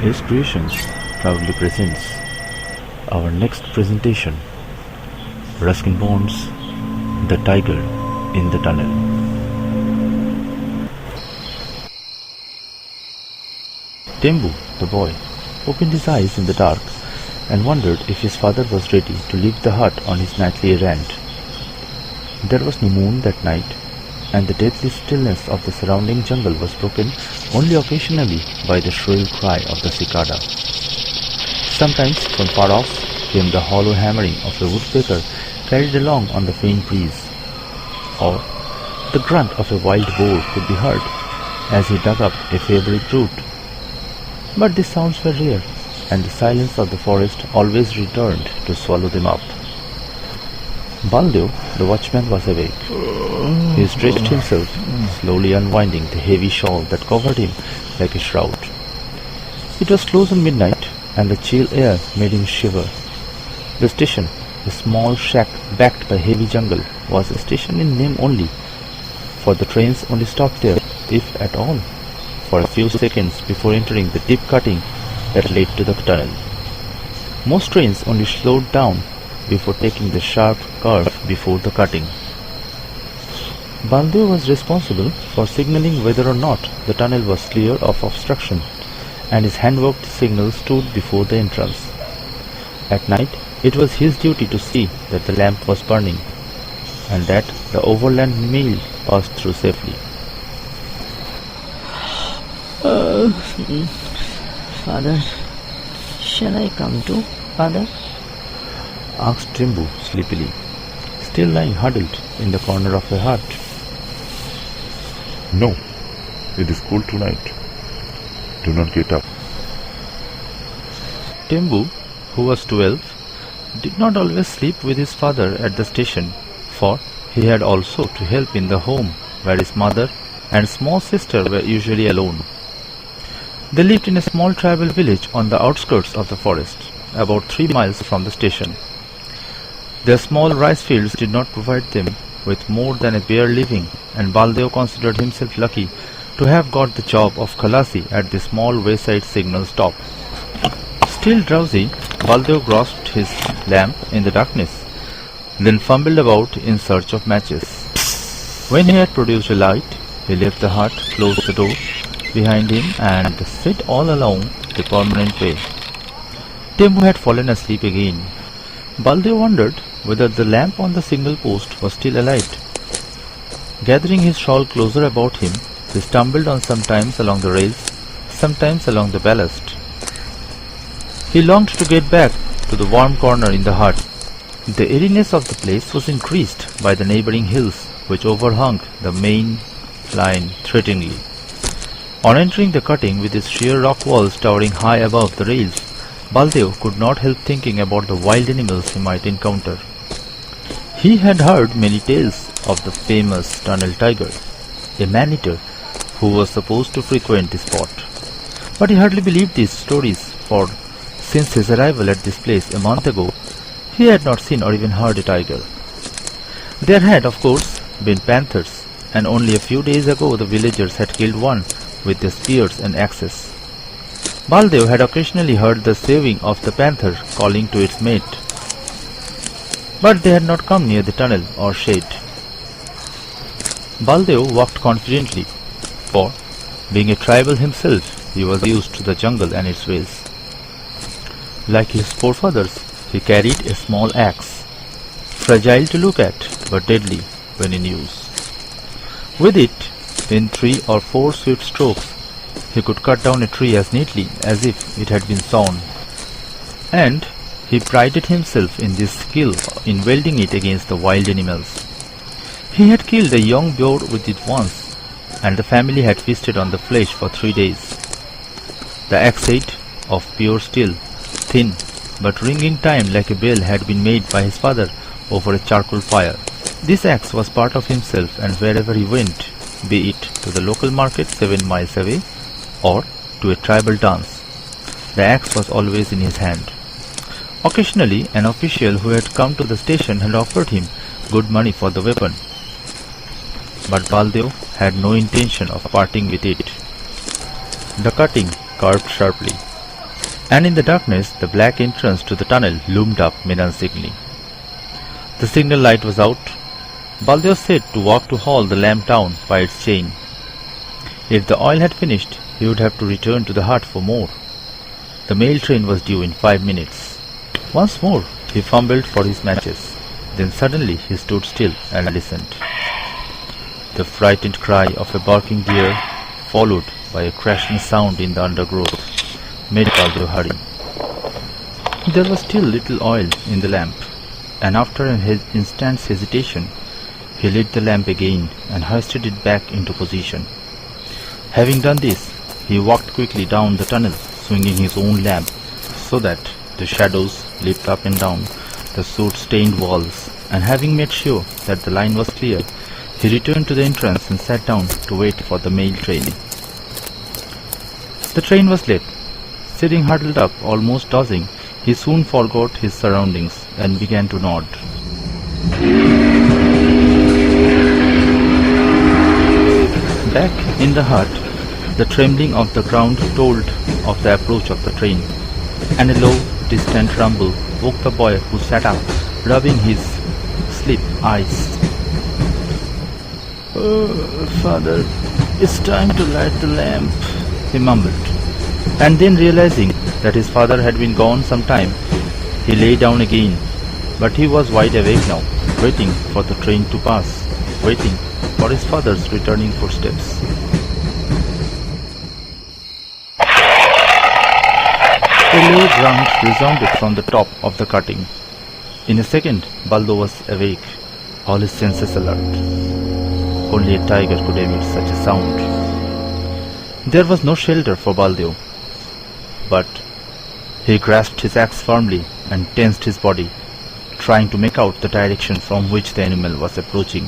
S Creations proudly presents our next presentation, Ruskin Bones, The Tiger in the Tunnel. Tembu, the boy, opened his eyes in the dark and wondered if his father was ready to leave the hut on his nightly errand. There was no moon that night, and the deathly stillness of the surrounding jungle was broken only occasionally by the shrill cry of the cicada. Sometimes from far off came the hollow hammering of a woodpecker carried along on the faint breeze, or the grunt of a wild boar could be heard as he dug up a favorite root. But these sounds were rare, and the silence of the forest always returned to swallow them up. Baldev, the watchman, was awake. He stretched himself, slowly unwinding the heavy shawl that covered him like a shroud. It was close on midnight, and the chill air made him shiver. The station, a small shack backed by heavy jungle, was a station in name only, for the trains only stopped there, if at all, for a few seconds before entering the deep cutting that led to the tunnel. Most trains only slowed down before taking the sharp curve before the cutting. Baldev was responsible for signaling whether or not the tunnel was clear of obstruction, and his hand-worked signal stood before the entrance. At night, it was his duty to see that the lamp was burning, and that the overland mail passed through safely. Father, shall I come too, Father? Asked Tembu sleepily, still lying huddled in the corner of the hut. No, it is cold tonight. Do not get up. Tembu, who was 12, did not always sleep with his father at the station, for he had also to help in the home where his mother and small sister were usually alone. They lived in a small tribal village on the outskirts of the forest, about 3 miles from the station. Their small rice fields did not provide them with more than a bare living, and Baldev considered himself lucky to have got the job of Khalasi at the small wayside signal stop. Still drowsy, Baldev grasped his lamp in the darkness, then fumbled about in search of matches. When he had produced a light, he left the hut, closed the door behind him, and set all along the permanent way. Tembu had fallen asleep again. Baldev wondered whether the lamp on the signal post was still alight. Gathering his shawl closer about him, he stumbled on sometimes along the rails, sometimes along the ballast. He longed to get back to the warm corner in the hut. The airiness of the place was increased by the neighboring hills, which overhung the main line threateningly. On entering the cutting with its sheer rock walls towering high above the rails, Baldev could not help thinking about the wild animals he might encounter. He had heard many tales of the famous tunnel tiger, a man-eater who was supposed to frequent the spot. But he hardly believed these stories, for since his arrival at this place a month ago, he had not seen or even heard a tiger. There had, of course, been panthers, and only a few days ago the villagers had killed one with their spears and axes. Baldev had occasionally heard the saving of the panther calling to its mate, but they had not come near the tunnel or shade. Baldev walked confidently, for, being a tribal himself, he was used to the jungle and its ways. Like his forefathers, he carried a small axe, fragile to look at, but deadly when in use. With it, in 3 or 4 swift strokes, he could cut down a tree as neatly as if it had been sawn, and he prided himself in this skill in welding it against the wild animals. He had killed a young boar with it once, and the family had feasted on the flesh for 3 days. The axe head, of pure steel, thin but ringing time like a bell, had been made by his father over a charcoal fire. This axe was part of himself, and wherever he went, be it to the local market 7 miles away or to a tribal dance, the axe was always in his hand. Occasionally, an official who had come to the station had offered him good money for the weapon, but Baldev had no intention of parting with it. The cutting curved sharply, and in the darkness the black entrance to the tunnel loomed up menacingly. The signal light was out. Baldev said to walk to haul the lamp down by its chain. If the oil had finished, he would have to return to the hut for more. The mail train was due in 5 minutes. Once more he fumbled for his matches. Then suddenly he stood still and listened. The frightened cry of a barking deer, followed by a crashing sound in the undergrowth, made Baldev hurry. There was still little oil in the lamp, and after an instant's hesitation, he lit the lamp again and hoisted it back into position. Having done this, he walked quickly down the tunnel, swinging his own lamp, so that the shadows leaped up and down the soot-stained walls, and having made sure that the line was clear, he returned to the entrance and sat down to wait for the mail train. The train was late. Sitting huddled up, almost dozing, he soon forgot his surroundings and began to nod. Back in the hut, the trembling of the ground told of the approach of the train, and a low, distant rumble woke the boy, who sat up, rubbing his sleep eyes. "Father, it's time to light the lamp," he mumbled, and then realizing that his father had been gone some time, he lay down again. But he was wide awake now, waiting for the train to pass, waiting for his father's returning footsteps. A low grunt resounded from the top of the cutting. In a second, Baldo was awake, all his senses alert. Only a tiger could emit such a sound. There was no shelter for Baldo, but he grasped his axe firmly and tensed his body, trying to make out the direction from which the animal was approaching.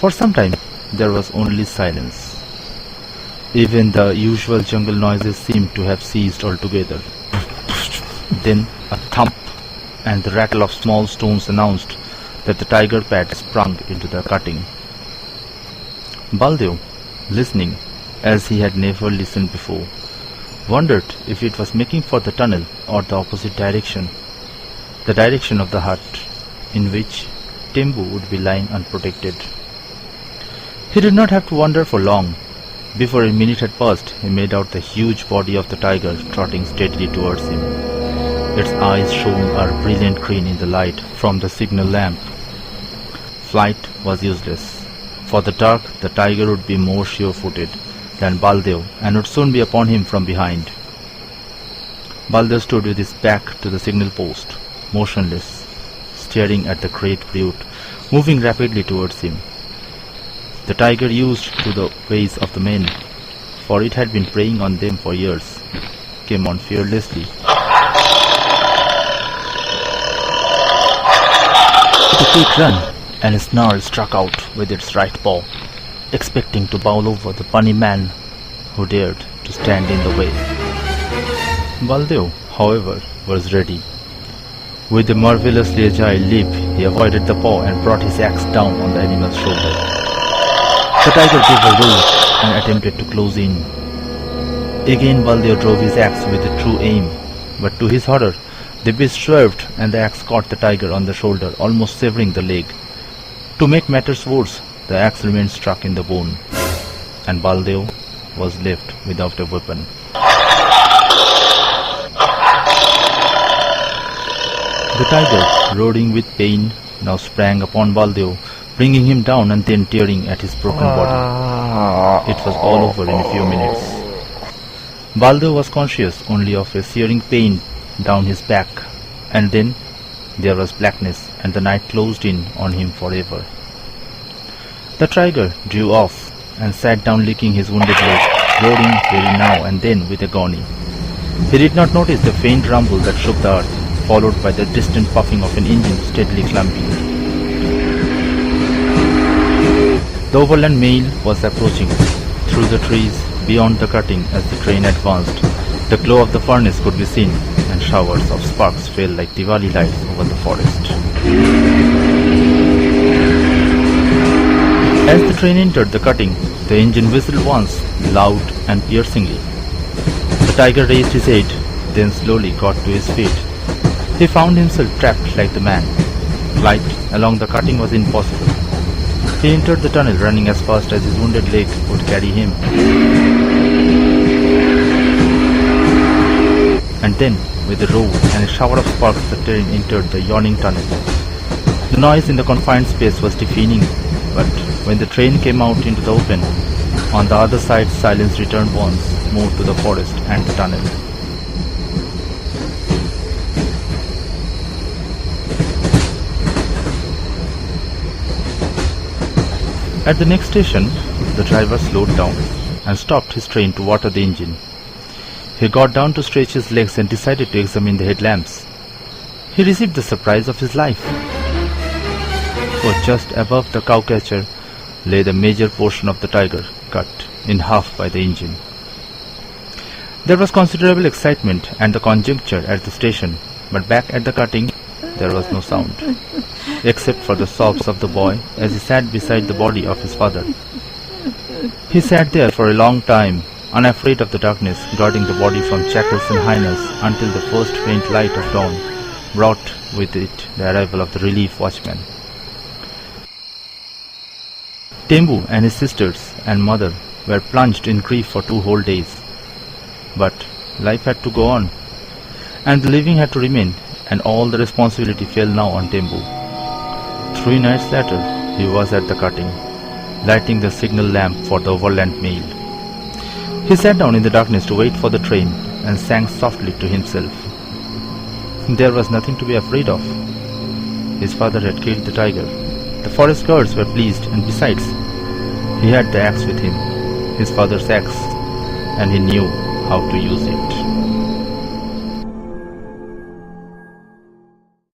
For some time there was only silence. Even the usual jungle noises seemed to have ceased altogether. Then a thump and the rattle of small stones announced that the tiger pad sprung into the cutting. Baldev, listening as he had never listened before, wondered if it was making for the tunnel or the opposite direction, the direction of the hut, in which Tembu would be lying unprotected. He did not have to wonder for long. Before a minute had passed, he made out the huge body of the tiger trotting steadily towards him. Its eyes shone a brilliant green in the light from the signal lamp. Flight was useless. For the dark, the tiger would be more sure-footed than Baldev and would soon be upon him from behind. Baldev stood with his back to the signal post, motionless, staring at the great brute, moving rapidly towards him. The tiger, used to the ways of the men, for it had been preying on them for years, came on fearlessly. With a quick run, and a snarl struck out with its right paw, expecting to bowl over the puny man who dared to stand in the way. Baldev, however, was ready. With a marvelously agile leap, he avoided the paw and brought his axe down on the animal's shoulder. The tiger gave a roar and attempted to close in. Again Baldev drove his axe with a true aim, but to his horror, the beast swerved and the axe caught the tiger on the shoulder, almost severing the leg. To make matters worse, the axe remained stuck in the bone, and Baldev was left without a weapon. The tiger, roaring with pain, now sprang upon Baldev, bringing him down and then tearing at his broken body. It was all over in a few minutes. Baldev was conscious only of a searing pain down his back, and then there was blackness and the night closed in on him forever. The tiger drew off and sat down licking his wounded leg, roaring very now and then with agony. He did not notice the faint rumble that shook the earth, followed by the distant puffing of an engine steadily clumping. The overland mail was approaching. Through the trees, beyond the cutting as the train advanced, the glow of the furnace could be seen, and showers of sparks fell like Diwali lights over the forest. As the train entered the cutting, the engine whistled once, loud and piercingly. The tiger raised his head then slowly got to his feet. He found himself trapped like the man. Flight along the cutting was impossible. He entered the tunnel running as fast as his wounded leg would carry him. And then, with a roar and a shower of sparks, the train entered the yawning tunnel. The noise in the confined space was deafening, but when the train came out into the open, on the other side silence returned once more to the forest and the tunnel. At the next station, the driver slowed down and stopped his train to water the engine. He got down to stretch his legs and decided to examine the headlamps. He received the surprise of his life. For just above the cowcatcher lay the major portion of the tiger, cut in half by the engine. There was considerable excitement and the conjuncture at the station, but back at the cutting there was no sound, except for the sobs of the boy as he sat beside the body of his father. He sat there for a long time, unafraid of the darkness, guarding the body from jackals and hyenas until the first faint light of dawn brought with it the arrival of the relief watchman. Tembu and his sisters and mother were plunged in grief for 2 whole days. But life had to go on, and the living had to remain, and all the responsibility fell now on Tembu. 3 nights later, he was at the cutting, lighting the signal lamp for the overland mail. He sat down in the darkness to wait for the train and sang softly to himself. There was nothing to be afraid of. His father had killed the tiger. The forest guards were pleased, and besides, he had the axe with him, his father's axe, and he knew how to use it.